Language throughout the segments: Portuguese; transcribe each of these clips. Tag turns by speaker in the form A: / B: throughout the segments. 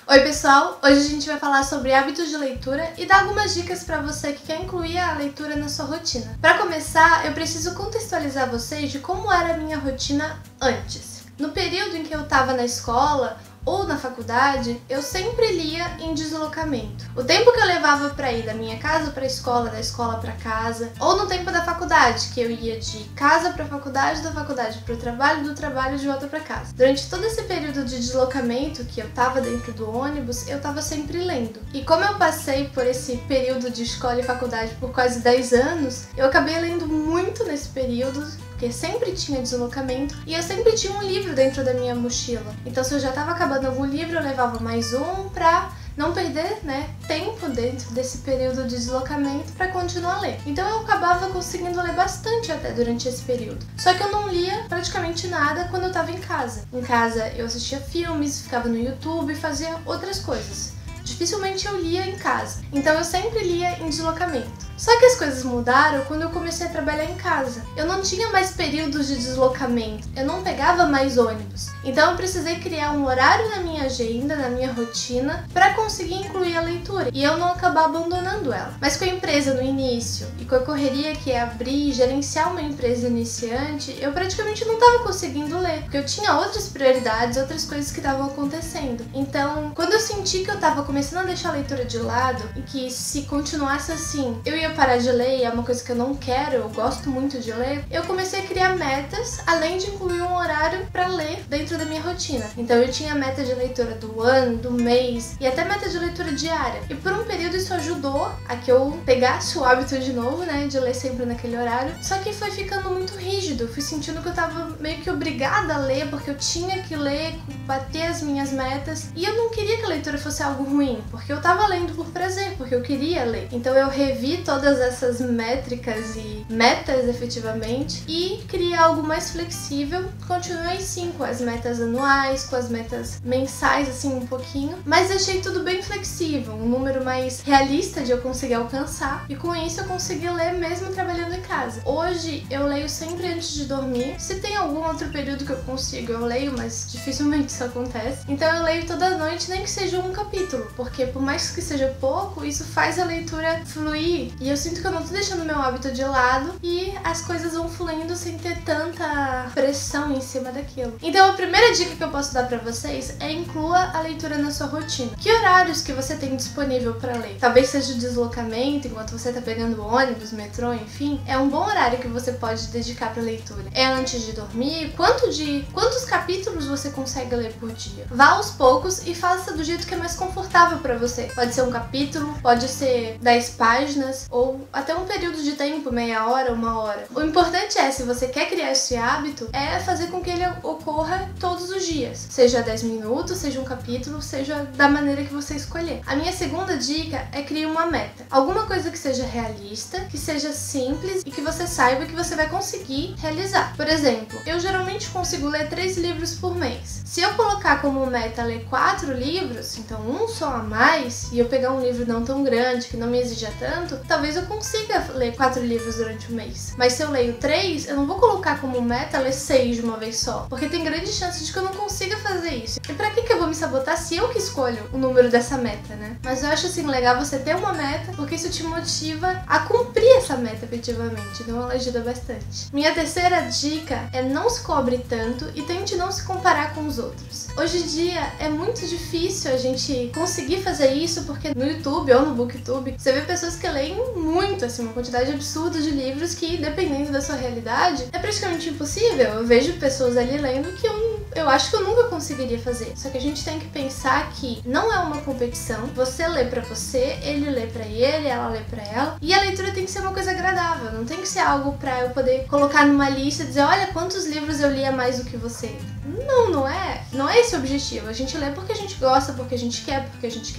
A: Oi pessoal, hoje a gente vai falar sobre hábitos de leitura e dar algumas dicas para você que quer incluir a leitura na sua rotina. Para começar, eu preciso contextualizar vocês de como era a minha rotina antes. No período em que eu estava na escola ou na faculdade, eu sempre lia em deslocamento. O tempo que eu levava para ir da minha casa para a escola, da escola para casa, ou no tempo da faculdade, que eu ia de casa para a faculdade, da faculdade para o trabalho, do trabalho de volta para casa. Durante todo esse período de deslocamento que eu estava dentro do ônibus, eu estava sempre lendo. E como eu passei por esse período de escola e faculdade por quase 10 anos, eu acabei lendo muito nesse período, porque sempre tinha deslocamento e eu sempre tinha um livro dentro da minha mochila. Então se eu já estava acabando algum livro, eu levava mais um pra não perder, tempo dentro desse período de deslocamento para continuar a ler. Então eu acabava conseguindo ler bastante até durante esse período. Só que eu não lia praticamente nada quando eu estava em casa. Em casa eu assistia filmes, ficava no YouTube, fazia outras coisas. Dificilmente eu lia em casa, então eu sempre lia em deslocamento. Só que as coisas mudaram quando eu comecei a trabalhar em casa. Eu não tinha mais períodos de deslocamento, eu não pegava mais ônibus. Então eu precisei criar um horário na minha agenda, na minha rotina, para conseguir incluir a leitura e eu não acabar abandonando ela. Mas com a empresa no início e com a correria que é abrir e gerenciar uma empresa iniciante, eu praticamente não estava conseguindo ler, porque eu tinha outras prioridades, outras coisas que estavam acontecendo. Então, quando eu senti que eu estava começando a deixar a leitura de lado e que se continuasse assim, eu ia parar de ler e é uma coisa que eu não quero, eu gosto muito de ler, eu comecei a criar metas, além de incluir um horário para ler dentro da minha rotina. Então eu tinha meta de leitura do ano, do mês e até meta de leitura diária. E por um período isso ajudou a que eu pegasse o hábito de novo, de ler sempre naquele horário. Só que foi ficando muito rígido, eu fui sentindo que eu tava meio que obrigada a ler, porque eu tinha que ler, bater as minhas metas. E eu não queria que a leitura fosse algo ruim, porque eu tava lendo por prazer, porque eu queria ler. Então eu revi todas essas métricas e metas efetivamente e criei algo mais flexível. Continuei sim com as metas anuais, com as metas mensais assim um pouquinho, mas deixei tudo bem flexível, um número mais realista de eu conseguir alcançar e com isso eu consegui ler mesmo trabalhando em casa. Hoje eu leio sempre antes de dormir. Se tem algum outro período que eu consigo, eu leio, mas dificilmente isso acontece. Então eu leio toda noite, nem que seja um capítulo, porque por mais que seja pouco, isso faz a leitura fluir e eu sinto que eu não tô deixando meu hábito de lado e as coisas vão fluindo sem ter tanta pressão em cima daquilo. Então a primeira dica que eu posso dar pra vocês é inclua a leitura na sua rotina. Que horários que você tem disponível pra ler? Talvez seja o deslocamento, enquanto você tá pegando ônibus, metrô, enfim. É um bom horário que você pode dedicar pra leitura. É antes de dormir? Quantos capítulos você consegue ler por dia? Vá aos poucos e faça do jeito que é mais confortável pra você. Pode ser um capítulo, pode ser 10 páginas ou até um período de tempo, meia hora, uma hora. O importante é, se você quer criar esse hábito, é fazer com que ele ocorra todos os dias. Seja 10 minutos, seja um capítulo, seja da maneira que você escolher. A minha segunda dica é criar uma meta. Alguma coisa que seja realista, que seja simples e que você saiba que você vai conseguir realizar. Por exemplo, eu geralmente consigo ler 3 livros por mês. Se eu colocar como meta ler 4 livros, então um só a mais, e eu pegar um livro não tão grande, que não me exija tanto, talvez eu consiga ler 4 livros durante o mês. Mas se eu leio 3, eu não vou colocar como meta ler 6 de uma vez só, porque tem grande chance de que eu não consiga fazer isso. E pra que eu vou me sabotar se eu que escolho o número dessa meta, Mas eu acho assim legal você ter uma meta, porque isso te motiva a cumprir essa meta efetivamente, então ela ajuda bastante. Minha terceira dica é não se cobre tanto e tente não se comparar com os outros. Hoje em dia é muito difícil a gente conseguir fazer isso, porque no YouTube ou no BookTube você vê pessoas que leem muito, assim, uma quantidade absurda de livros que, dependendo da sua realidade, é praticamente impossível. Eu vejo pessoas ali lendo que eu acho que eu nunca conseguiria fazer. Só que a gente tem que pensar que não é uma competição. Você lê pra você, ele lê pra ele, ela lê pra ela. E a leitura tem que ser uma coisa agradável. Não tem que ser algo pra eu poder colocar numa lista e dizer, olha quantos livros eu li a mais do que você. Não é. Não é esse o objetivo. A gente lê porque a gente gosta, porque a gente quer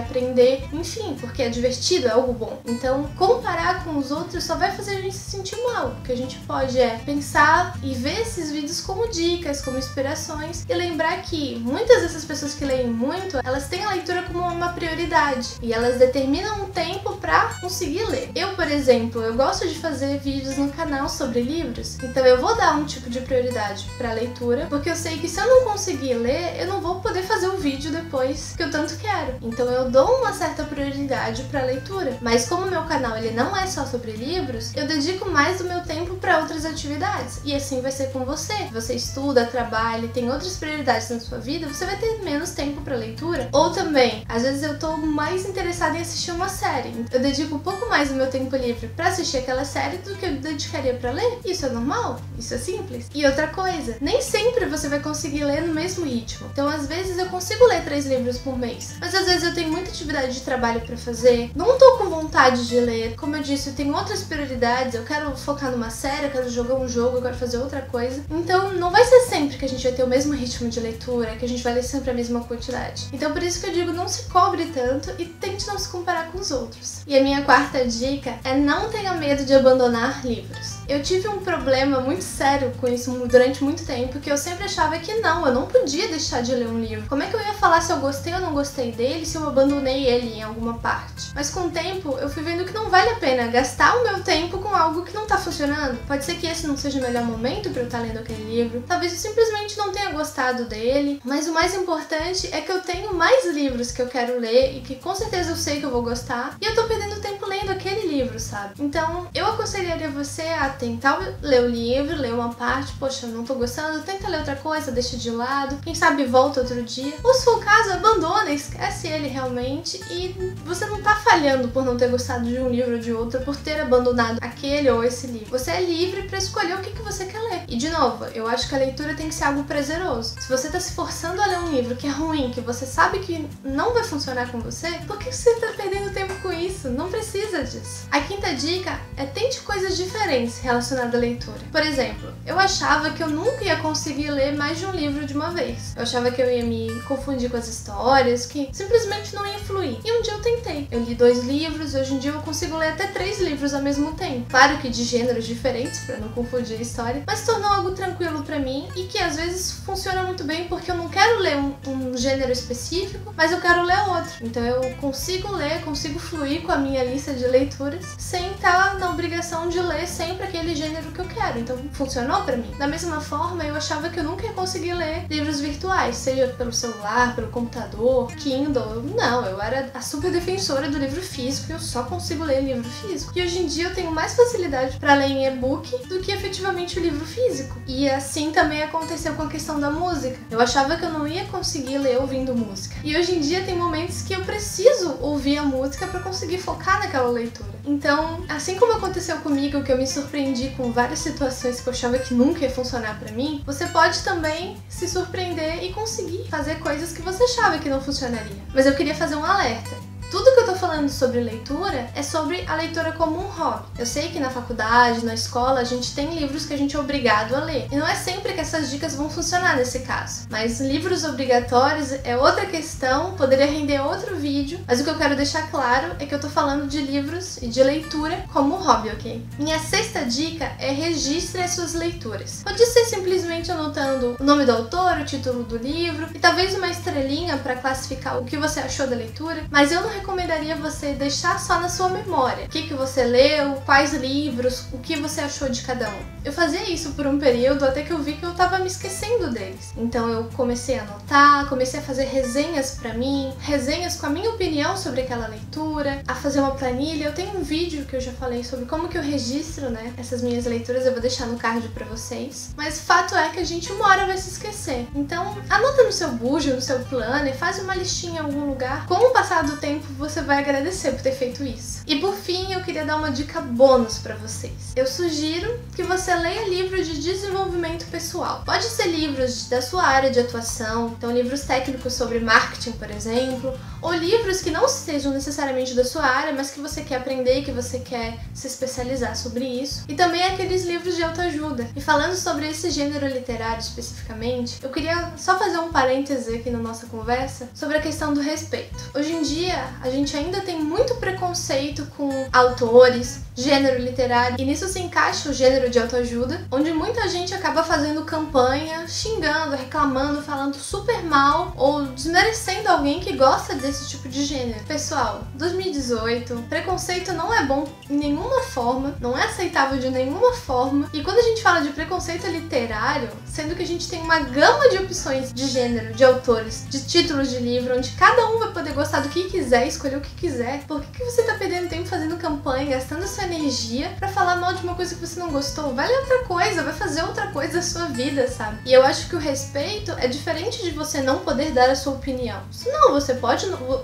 A: aprender. Enfim, porque é divertido, é algo bom. Então, comparar com os outros só vai fazer a gente se sentir mal. O que a gente pode é pensar e ver esses vídeos como dicas, como inspirações e lembrar que muitas dessas pessoas que leem muito, elas têm a leitura como uma prioridade e elas determinam um tempo pra conseguir ler. Eu, por exemplo, eu gosto de fazer vídeos no canal sobre livros, então eu vou dar um tipo de prioridade pra leitura, porque eu sei que se eu não conseguir ler, eu não vou poder fazer o vídeo depois que eu tanto quero. Então eu dou uma certa prioridade pra leitura, mas como o meu canal ele não é só sobre livros, eu dedico mais do meu tempo pra outras atividades, e assim vai ser com você. Se você estuda, trabalha, tem outras prioridades na sua vida, você vai ter menos tempo pra leitura. Ou também, às vezes eu tô mais interessada em assistir uma série, eu dedico um pouco mais do meu tempo livre pra assistir aquela série do que eu dedicaria pra ler. Isso é normal, isso é simples. E outra coisa, nem sempre você vai conseguir ler no mesmo ritmo. Então às vezes eu consigo ler 3 livros por mês, mas às vezes eu tenho muita atividade de trabalho pra fazer, não tô com vontade de ler. Como eu disse, eu tenho outras prioridades, eu quero focar numa série, eu quero jogar um jogo, eu quero fazer outra coisa. Então não vai ser sempre que a gente vai ter o mesmo ritmo de leitura, que a gente vai ler sempre a mesma quantidade. Então por isso que eu digo, não se cobre tanto e tente não se comparar com os outros. E a minha quarta dica é não tenha medo de abandonar livros. Eu tive um problema muito sério com isso durante muito tempo, que eu sempre achava que eu não podia deixar de ler um livro. Como é que eu ia falar se eu gostei ou não gostei dele, se eu abandonei ele em alguma parte? Mas com o tempo, eu fui vendo que não vale a pena gastar o meu tempo com algo que não tá funcionando. Pode ser que esse não seja o melhor momento pra eu estar lendo aquele livro, talvez eu simplesmente não tenha gostado dele, mas o mais importante é que eu tenho mais livros que eu quero ler e que com certeza eu sei que eu vou gostar, e eu tô perdendo tempo lendo aquele livro, sabe? Então, eu aconselharia você a tentar ler o livro, ler uma parte, poxa, não tô gostando, tenta ler outra coisa, deixa de lado, quem sabe volta outro dia, ou se for o caso, abandona, esquece ele realmente, e você não tá falhando por não ter gostado de um livro ou de outro, por ter abandonado aquele ou esse livro. Você é livre pra escolher o que você quer ler. E de novo, eu acho que a leitura tem que ser algo prazeroso. Se você tá se forçando a ler um livro que é ruim, que você sabe que não vai funcionar com você, por que você tá perdendo tempo com isso? Não precisa disso. A quinta dica é tente coisas diferentes relacionadas à leitura. Por exemplo, eu achava que eu nunca ia conseguir ler mais de um livro de uma vez. Eu achava que eu ia me confundir com as histórias, que simplesmente não ia fluir. E um dia eu tentei. Eu li 2 livros, hoje em dia eu consigo ler até 3 livros ao mesmo tempo. Claro que de gêneros diferentes, pra não confundir a história, mas tornou algo tranquilo pra mim e que às vezes funciona muito bem porque eu não quero ler um gênero específico, mas eu quero ler outro. Então eu consigo ler, consigo fluir com a minha lista de leituras sem estar na obrigação de ler sempre aquele gênero que eu quero. Então funcionou pra mim. Da mesma forma, eu achava que eu nunca ia conseguir ler livros virtuais, seja pelo celular, pelo computador, Kindle. Não, eu era a super defensora do livro físico e eu só consigo ler livro físico. E hoje em dia eu tenho mais facilidade pra ler em e-book do que efetivamente o livro físico. E assim também aconteceu com a questão da música. Eu achava que eu não ia conseguir ler ouvindo música. E hoje em dia tem momentos que eu preciso ouvir a música pra conseguir focar naquela leitura. Então, assim como aconteceu comigo, que eu me surpreendi com várias situações que eu achava que nunca ia funcionar pra mim, você pode também se surpreender e conseguir fazer coisas que você achava que não funcionaria. Mas eu queria fazer um alerta. Tudo que eu tô falando sobre leitura é sobre a leitura como um hobby. Eu sei que na faculdade, na escola, a gente tem livros que a gente é obrigado a ler. E não é sempre que essas dicas vão funcionar nesse caso. Mas livros obrigatórios é outra questão, poderia render outro vídeo. Mas o que eu quero deixar claro é que eu tô falando de livros e de leitura como hobby, ok? Minha sexta dica é registre as suas leituras. Pode ser simplesmente anotando o nome do autor, o título do livro e talvez uma estrelinha para classificar o que você achou da leitura, mas eu não recomendaria você deixar só na sua memória. O que você leu, quais livros, o que você achou de cada um. Eu fazia isso por um período até que eu vi que eu tava me esquecendo deles. Então eu comecei a anotar, comecei a fazer resenhas pra mim, resenhas com a minha opinião sobre aquela leitura, a fazer uma planilha. Eu tenho um vídeo que eu já falei sobre como que eu registro, né, essas minhas leituras, eu vou deixar no card pra vocês. Mas fato é que a gente uma hora vai se esquecer. Então anota no seu bujo, no seu planner, faz uma listinha em algum lugar. Com o passar do tempo, você vai agradecer por ter feito isso. E por fim, eu queria dar uma dica bônus pra vocês. Eu sugiro que você leia livros de desenvolvimento pessoal. Pode ser livros da sua área de atuação, então livros técnicos sobre marketing, por exemplo, ou livros que não sejam necessariamente da sua área, mas que você quer aprender e que você quer se especializar sobre isso. E também aqueles livros de autoajuda. E falando sobre esse gênero literário especificamente, eu queria só fazer um parêntese aqui na nossa conversa sobre a questão do respeito. Hoje em dia, a gente ainda tem muito preconceito com autores, gênero literário, e nisso se encaixa o gênero de autoajuda, onde muita gente acaba fazendo campanha, xingando, reclamando, falando super mal ou desmerecendo alguém que gosta desse tipo de gênero. Pessoal, 2018, preconceito não é bom em nenhuma forma, não é aceitável de nenhuma forma, e quando a gente fala de preconceito literário, sendo que a gente tem uma gama de opções de gênero, de autores, de títulos de livro, onde cada um vai poder gostar do que quiser, escolher o que quiser, por que você tá perdendo tempo fazendo campanha, gastando sua energia pra falar mal de uma coisa que você não gostou? Vai ler outra coisa, vai fazer outra coisa da sua vida, sabe? E eu acho que o respeito é diferente de você não poder dar a sua opinião. Não,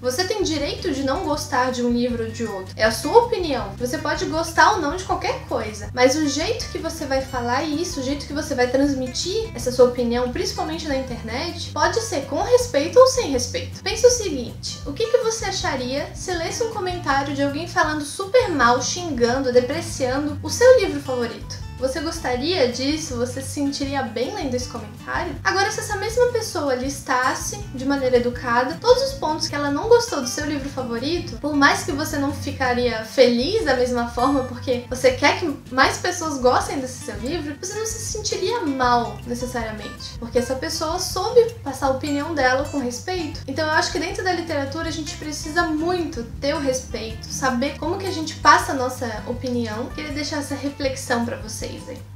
A: você tem direito de não gostar de um livro ou de outro. É a sua opinião. Você pode gostar ou não de qualquer coisa, mas o jeito que você vai falar isso, o jeito que você vai transmitir essa sua opinião, principalmente na internet, pode ser com respeito ou sem respeito. Pense o seguinte, o que você acharia se lesse um comentário de alguém falando super mal, xingando, depreciando o seu livro favorito? Você gostaria disso? Você se sentiria bem lendo esse comentário? Agora, se essa mesma pessoa listasse, de maneira educada, todos os pontos que ela não gostou do seu livro favorito, por mais que você não ficaria feliz da mesma forma, porque você quer que mais pessoas gostem desse seu livro, você não se sentiria mal, necessariamente. Porque essa pessoa soube passar a opinião dela com respeito. Então eu acho que dentro da literatura a gente precisa muito ter o respeito, saber como que a gente passa a nossa opinião. Queria deixar essa reflexão pra vocês.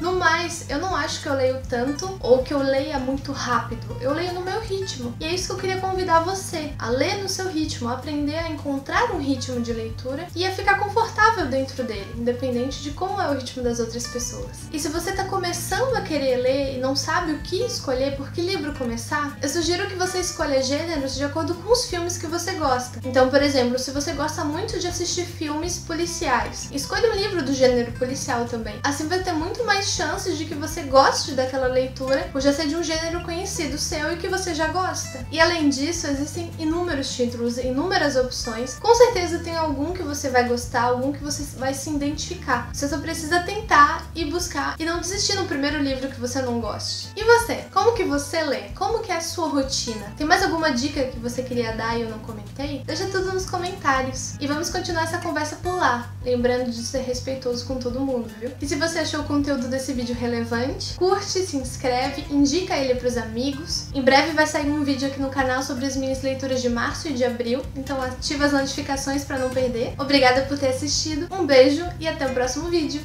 A: No mais, eu não acho que eu leio tanto ou que eu leia muito rápido. Eu leio no meu ritmo. E é isso que eu queria convidar você a ler no seu ritmo, a aprender a encontrar um ritmo de leitura e a ficar confortável dentro dele, independente de como é o ritmo das outras pessoas. E se você está começando a querer ler e não sabe o que escolher, por que livro começar, eu sugiro que você escolha gêneros de acordo com os filmes que você gosta. Então, por exemplo, se você gosta muito de assistir filmes policiais, escolha um livro do gênero policial também. Assim vai ter muito mais chances de que você goste daquela leitura por já ser de um gênero conhecido seu e que você já gosta. E além disso, existem inúmeros títulos, inúmeras opções. Com certeza tem algum que você vai gostar, algum que você vai se identificar. Você só precisa tentar e buscar e não desistir no primeiro livro que você não goste. E você? Como que você lê? Como que é a sua rotina? Tem mais alguma dica que você queria dar e eu não comentei? Deixa tudo nos comentários. E vamos continuar essa conversa por lá. Lembrando de ser respeitoso com todo mundo, viu? E se você achou o conteúdo desse vídeo relevante, curte, se inscreve, indica ele pros amigos. Em breve vai sair um vídeo aqui no canal sobre as minhas leituras de março e de abril, então ativa as notificações para não perder. Obrigada por ter assistido, um beijo e até o próximo vídeo!